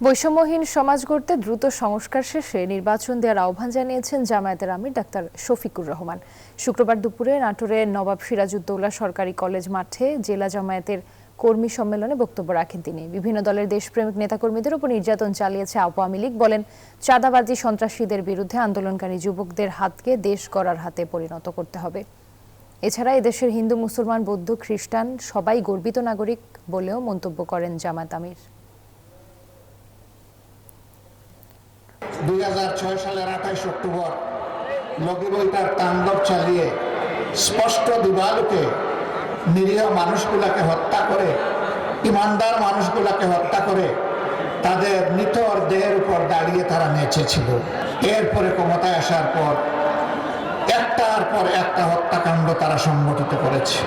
বৈষম্যহীন সমাজ গড়তে দ্রুত সংস্কার শেষে নির্বাচন দেওয়ার আহ্বান জানিয়েছেন জামায়াতের আমির ডাক্তার শফিকুর রহমান। শুক্রবার দুপুরে নাটোরের নবাব সিরাজউদ্দৌলা সরকারি কলেজ মাঠে জেলা জামায়াতের কর্মী সম্মেলনে বক্তব্য রাখেন তিনি। বিভিন্ন দলের দেশপ্রেমিক নেতাকর্মীদের উপর নির্যাতন চালিয়েছে আওয়ামী লীগ, বলেন চাঁদাবাজি সন্ত্রাসীদের বিরুদ্ধে আন্দোলনকারী যুবকদের হাতকে দেশ গড়ার হাতে পরিণত করতে হবে। এছাড়া এদেশের হিন্দু, মুসলমান, বৌদ্ধ, খ্রিস্টান সবাই গর্বিত নাগরিক বলেও মন্তব্য করেন জামায়াত আমির। 2006 সালের 28 অক্টোবর লগিবইটার তাণ্ডব চালিয়ে স্পষ্ট দিবালোকে নিরীহ মানুষগুলাকে হত্যা করে, ইমানদার মানুষগুলাকে হত্যা করে তাদের নিথর দেহের উপর দাঁড়িয়ে তারা নেচেছিল। এরপরে ক্ষমতায় আসার পর একটার পর একটা হত্যাকাণ্ড তারা সংগঠিত করেছে।